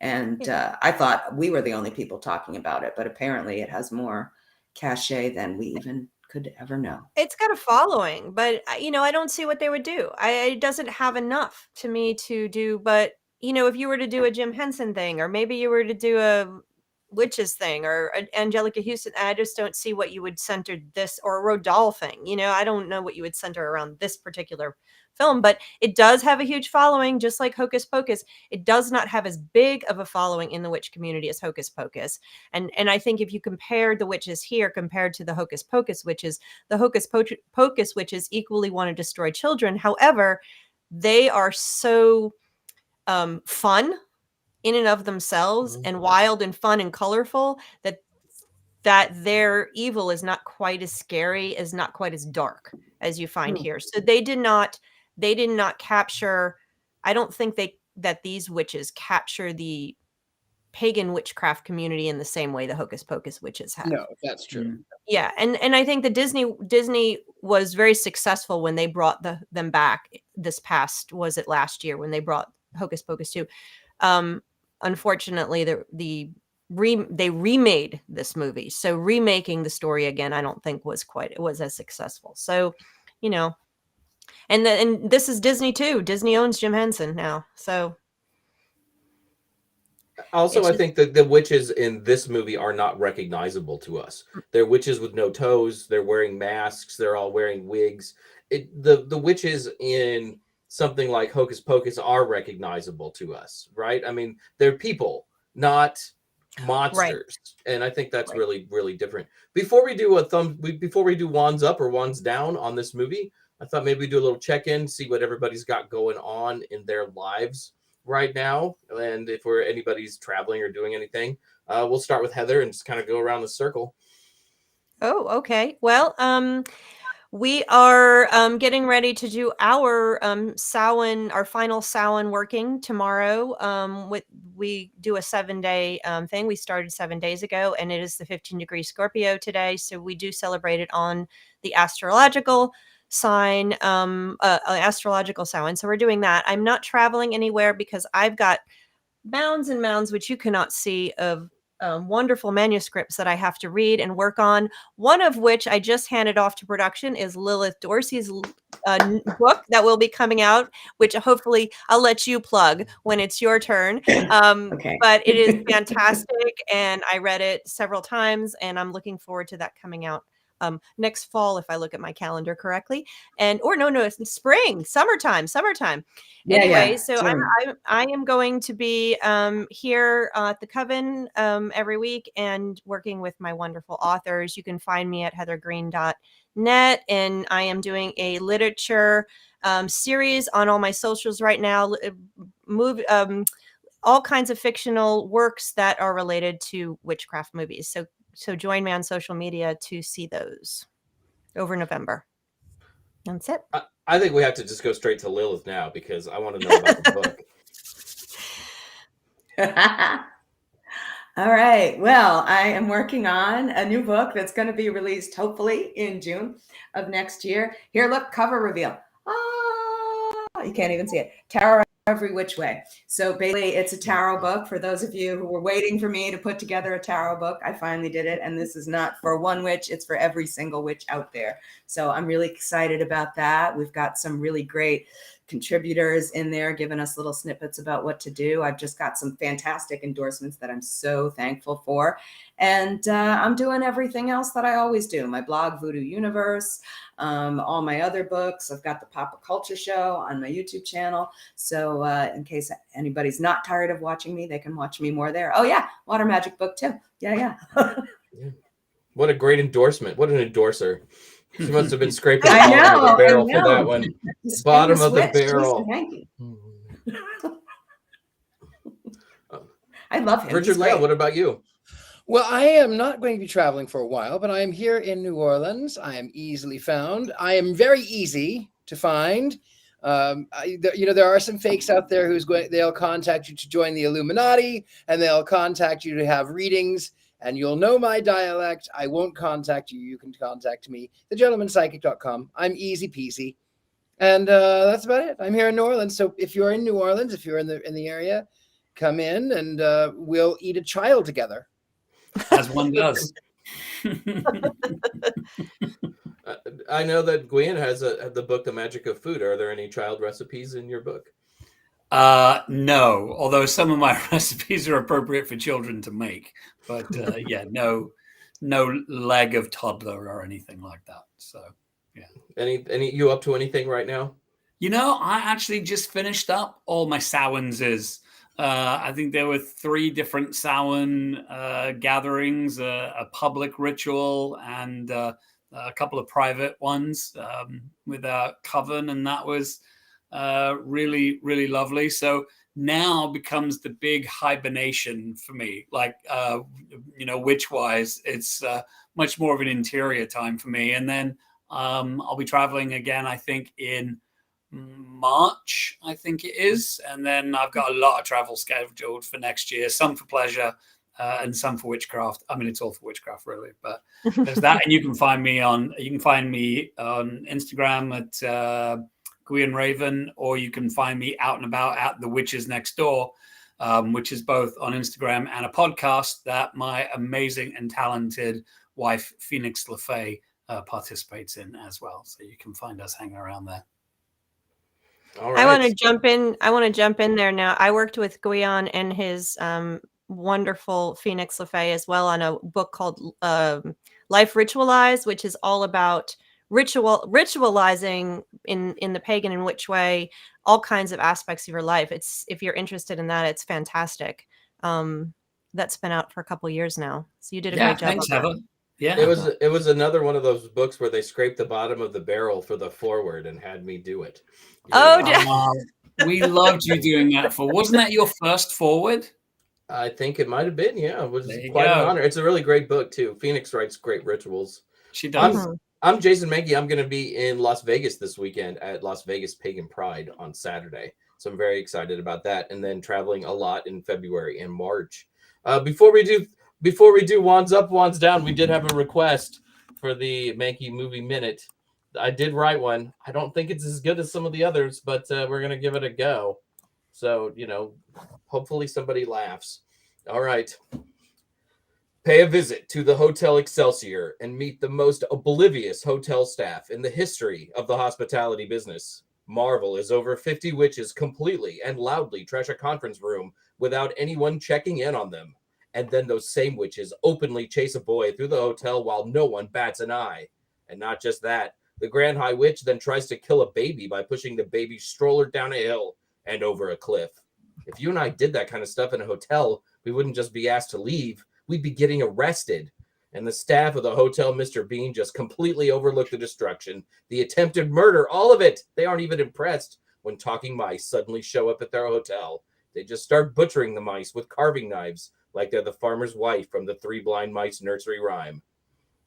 And I thought we were the only people talking about it, but apparently it has more cachet than we even could ever know. It's got a following, but I don't see what they would do. It doesn't have enough to me to do. But if you were to do a Jim Henson thing, or maybe you were to do a witches thing, or an Angelica Huston, I just don't see what you would center this, or a Roald Dahl thing. I don't know what you would center around this particular film, but it does have a huge following, just like Hocus Pocus. It does not have as big of a following in the witch community as Hocus Pocus. And I think if you compare the witches here compared to the Hocus Pocus witches, the Hocus Pocus witches equally want to destroy children. However, they are so fun in and of themselves, and wild and fun and colorful, that their evil is not quite as scary, is not quite as dark as you find here. So they did not capture, I don't think that these witches capture the pagan witchcraft community in the same way the Hocus Pocus witches have. No, that's true. Yeah, and I think that Disney was very successful when they brought them back was it last year when they brought Hocus Pocus 2. Unfortunately, they remade this movie, so remaking the story again I don't think was as successful. So and this is Disney too. Disney owns Jim Henson now, so also I think that the witches in this movie are not recognizable to us. They're witches with no toes, they're wearing masks, they're all wearing wigs. The witches in something like Hocus Pocus are recognizable to us, right? I mean, they're people, not monsters. Right. And I think that's really, really different. Before we do wands up or wands down on this movie, I thought maybe we do a little check-in, see what everybody's got going on in their lives right now. And if anybody's traveling or doing anything, we'll start with Heather and just kind of go around the circle. Oh, okay. Well, we are getting ready to do our Samhain, our final Samhain working tomorrow. We do a 7-day thing. We started 7 days ago, and it is the 15-degree Scorpio today. So we do celebrate it on the astrological sign, astrological Samhain. So we're doing that. I'm not traveling anywhere because I've got mounds and mounds, which you cannot see, of wonderful manuscripts that I have to read and work on. One of which I just handed off to production is Lilith Dorsey's book that will be coming out, which hopefully I'll let you plug when it's your turn. Okay. But it is fantastic, and I read it several times, and I'm looking forward to that coming out next fall, if I look at my calendar correctly. It's spring, summertime. Anyway, so I am going to be here at the Coven every week and working with my wonderful authors. You can find me at heathergreene.net, and I am doing a literature series on all my socials right now. All kinds of fictional works that are related to witchcraft movies. So join me on social media to see those over November. That's it. I think we have to just go straight to Lilith now because I want to know about the book. All right. Well, I am working on a new book that's going to be released hopefully in June of next year. Here, look, cover reveal. You can't even see it. Tarot Every Which Way. So basically, it's a tarot book. For those of you who were waiting for me to put together a tarot book, I finally did it. And this is not for one witch, it's for every single witch out there. So I'm really excited about that. We've got some really great contributors in there giving us little snippets about what to do. I've just got some fantastic endorsements that I'm so thankful for. And I'm doing everything else that I always do. My blog, Voodoo Universe, all my other books. I've got the Pop Culture Show on my YouTube channel. So in case anybody's not tired of watching me, they can watch me more there. Oh yeah, Water Magic book too. Yeah. What a great endorsement. What an endorser. She must have been scraping the I bottom of the know, barrel I for that know. one. This Bottom famous of the witch, Jason barrel. Mankey. I love him. He's Richard-Lael, great. what about you? Well, I am not going to be traveling for a while, but I am here in New Orleans. I am easily found. I am very easy to find. There are some fakes out there they'll contact you to join the Illuminati, and they'll contact you to have readings, and you'll know my dialect. I won't contact you. You can contact me, thegentlemanpsychic.com. I'm easy peasy. And that's about it. I'm here in New Orleans. So if you're in New Orleans, if you're in the area, come in and we'll eat a child together. As one does. I know that Gwen has the book, The Magic of Food. Are there any child recipes in your book? No, although some of my recipes are appropriate for children to make. But no leg of toddler or anything like that. So, yeah. Any you up to anything right now? I actually just finished up all my Samhainses. I think there were 3 different Samhain gatherings, a public ritual and a couple of private ones with Coven, and that was really, really lovely. So now becomes the big hibernation for me. Like, witch-wise, it's much more of an interior time for me. And then I'll be traveling again, I think, in March, I think it is, and then I've got a lot of travel scheduled for next year, some for pleasure and some for witchcraft. I mean, it's all for witchcraft really, but there's that. And you can find me on Instagram at Gwion Raven, or you can find me out and about at The Witches Next Door, which is both on Instagram and a podcast that my amazing and talented wife Phoenix LaFay participates in as well. So you can find us hanging around there. All right. I want to jump in there now. I worked with Gwion and his wonderful Phoenix LaFay as well on a book called Life Ritualized, which is all about ritualizing in the pagan and witch way, all kinds of aspects of your life. If you're interested in that, it's fantastic. That's been out for a couple years now. So you did a great job. Thanks, Heather. Yeah, it was another one of those books where they scraped the bottom of the barrel for the foreword and had me do it. We loved you doing that. Wasn't that your first foreword? I think it might have been. Yeah, it was quite an honor. It's a really great book too. Phoenix writes great rituals. She does. I'm Jason Mankey. I'm going to be in Las Vegas this weekend at Las Vegas Pagan Pride on Saturday. So I'm very excited about that. And then traveling a lot in February and March. Before we do Wands Up, Wands Down, we did have a request for the Mankey Movie Minute. I did write one. I don't think it's as good as some of the others, but we're going to give it a go. So, hopefully somebody laughs. All right. Pay a visit to the Hotel Excelsior and meet the most oblivious hotel staff in the history of the hospitality business. Marvel as over 50 witches completely and loudly trash a conference room without anyone checking in on them. And then those same witches openly chase a boy through the hotel while no one bats an eye. And not just that, the Grand High Witch then tries to kill a baby by pushing the baby's stroller down a hill and over a cliff. If you and I did that kind of stuff in a hotel, we wouldn't just be asked to leave. We'd be getting arrested. And the staff of the Hotel Mr. Bean just completely overlooked the destruction, the attempted murder, all of it. They aren't even impressed when talking mice suddenly show up at their hotel. They just start butchering the mice with carving knives like they're the farmer's wife from the Three Blind Mice nursery rhyme.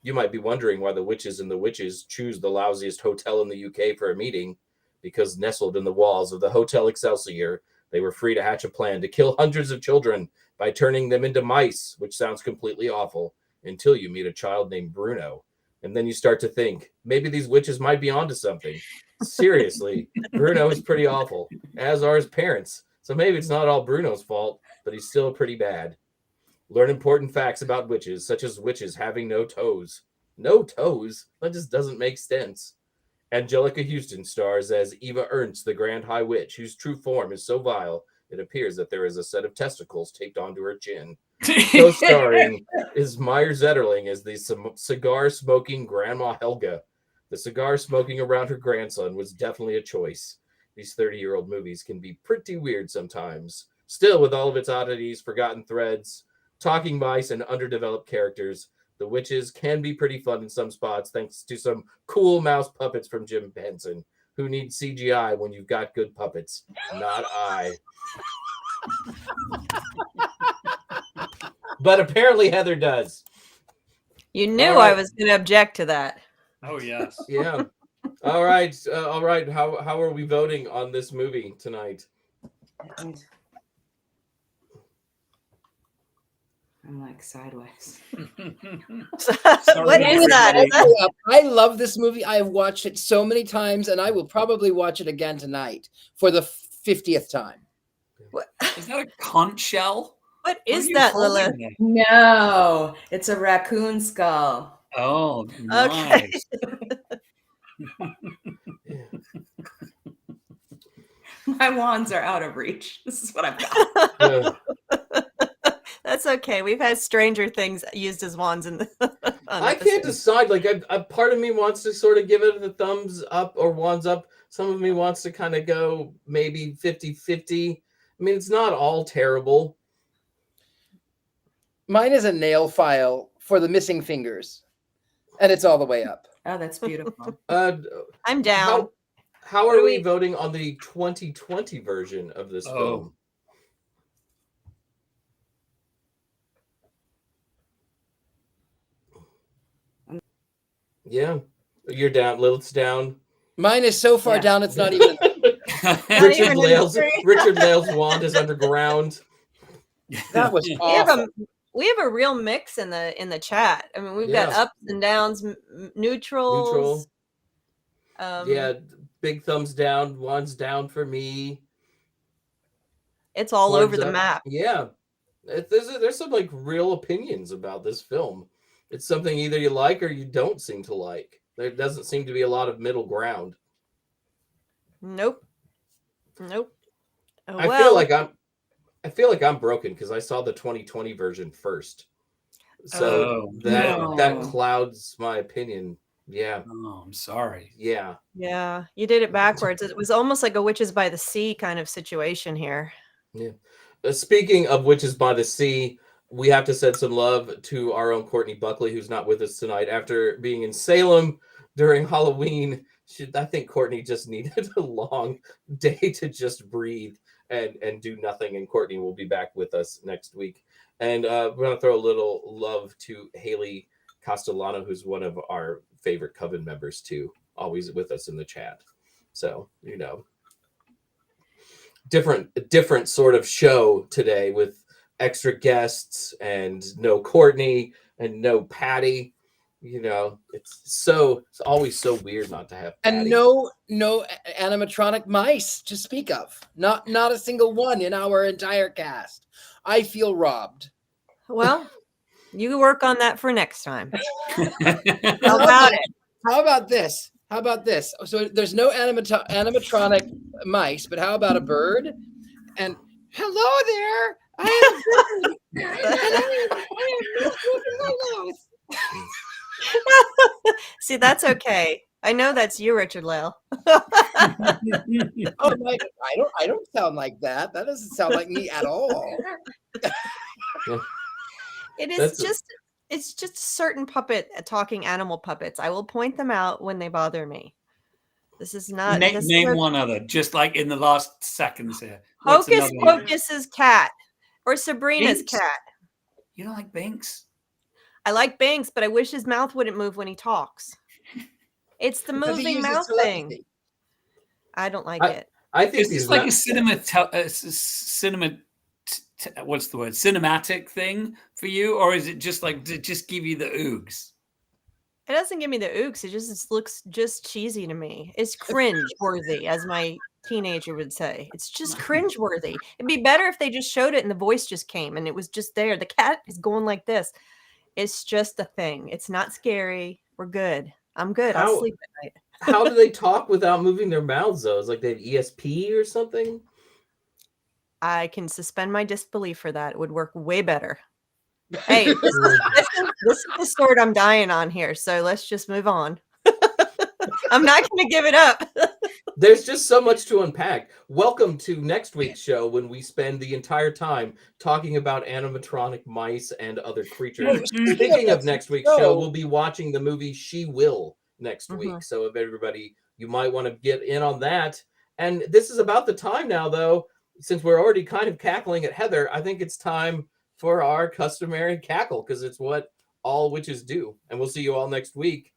You might be wondering why the witches and the witches choose the lousiest hotel in the UK for a meeting, because nestled in the walls of the Hotel Excelsior, they were free to hatch a plan to kill hundreds of children by turning them into mice, which sounds completely awful, until you meet a child named Bruno. And then you start to think, maybe these witches might be onto something. Seriously, Bruno is pretty awful, as are his parents. So maybe it's not all Bruno's fault, but he's still pretty bad. Learn important facts about witches, such as witches having no toes. No toes? That just doesn't make sense. Angelica Huston stars as Eva Ernst, the Grand High Witch, whose true form is so vile, it appears that there is a set of testicles taped onto her chin. Co-starring is Meyer Zetterling as the cigar-smoking Grandma Helga. The cigar smoking around her grandson was definitely a choice. These 30-year-old movies can be pretty weird sometimes. Still, with all of its oddities, forgotten threads, talking mice, and underdeveloped characters, The witches can be pretty fun in some spots, thanks to some cool mouse puppets from Jim Henson. Who needs CGI when you've got good puppets? Not I. But apparently Heather does. You knew All right. I was going to object to that. Oh yes. Yeah. All right. All right. How are we voting on this movie tonight? I'm like sideways. What is that? I love this movie. I have watched it so many times, and I will probably watch it again tonight for the 50th time. Is that a conch shell? What What is are you that, holding Lilith? there? No, it's a raccoon skull. Oh, Okay. nice. My wands are out of reach. This is what I've got. That's okay. We've had Stranger Things used as wands in the. I can't decide. Like, a part of me wants to sort of give it a thumbs up or wands up. Some of me wants to kind of go maybe 50-50. I mean, it's not all terrible. Mine is a nail file for the missing fingers, and it's all the way up. Oh, that's beautiful. I'm down. How What are do we we- voting on the 2020 version of this film? Yeah, you're down. Lilith's down. Mine is so far Yeah. down, it's not even. Not even in the tree. Richard-Lael's wand is underground. That was We have awful. we have a real mix in the chat. I mean, we've got Yeah. ups and downs, neutrals. Yeah, big thumbs down. Wands down for me. It's all Horns over the up. map. Yeah, there's some like real opinions about this film. It's something either you like or you don't seem to like. There doesn't seem to be a lot of middle ground. Nope. Oh, I feel like I'm broken because I saw the 2020 version first. So Oh, that no. clouds my opinion. Yeah. Oh, I'm sorry. Yeah. yeah, you did it backwards. It was almost like a Witches by the Sea kind of situation here. Speaking of Witches by the Sea, we have to send some love to our own Courtney Buckley, who's not with us tonight. After being in Salem during Halloween, I think Courtney just needed a long day to just breathe and do nothing. And Courtney will be back with us next week. And we're going to throw a little love to Haley Castellano, who's one of our favorite Coven members too, always with us in the chat. So, you know, different sort of show today with extra guests and no Courtney and no Patti. You know, it's always so weird not to have Patti. And no animatronic mice to speak of. Not a single one in our entire cast. I feel robbed. Well, you work on that for next time. How How about it? How about this? So there's no animatronic mice, but how about a bird? And hello there, I am a bird. Hello. See, that's okay. I know that's you, Richard-Lael. Oh my! I don't sound like that. That doesn't sound like me at all. It is That's it's just certain talking animal puppets. I will point them out when they bother me. This is not Name, this is name a- one other, just like in the last seconds here. What's Hocus another one? Pocus's cat or Sabrina's Binks? cat. You don't like Binks? I like Banks, but I wish his mouth wouldn't move when he talks. It's the Because he moving uses mouth thing. telepathy. I don't like it. I think Is this these like ma- a what's the word? Cinematic thing for you, or is it just like to just give you the oogs? It doesn't give me the ooks. It just looks just cheesy to me. It's cringe worthy, as my teenager would say. It's just cringe worthy. It'd be better if they just showed it and the voice just came and it was just there. The cat is going like this. It's just a thing. It's not scary. We're good. I'm good. I'll How- sleep at night. how do they talk without moving their mouths though? It's like they have ESP or something. I can suspend my disbelief for that. It would work way better. Hey, this is the sword I'm dying on here. So let's just move on. I'm not going to give it up. There's just so much to unpack. Welcome to next week's show when we spend the entire time talking about animatronic mice and other creatures. Speaking of next week's show, we'll be watching the movie She Will next week. So if everybody, you might want to get in on that. And this is about the time now, though, since we're already kind of cackling at Heather, I think it's time for our customary cackle because it's what all witches do. And we'll see you all next week.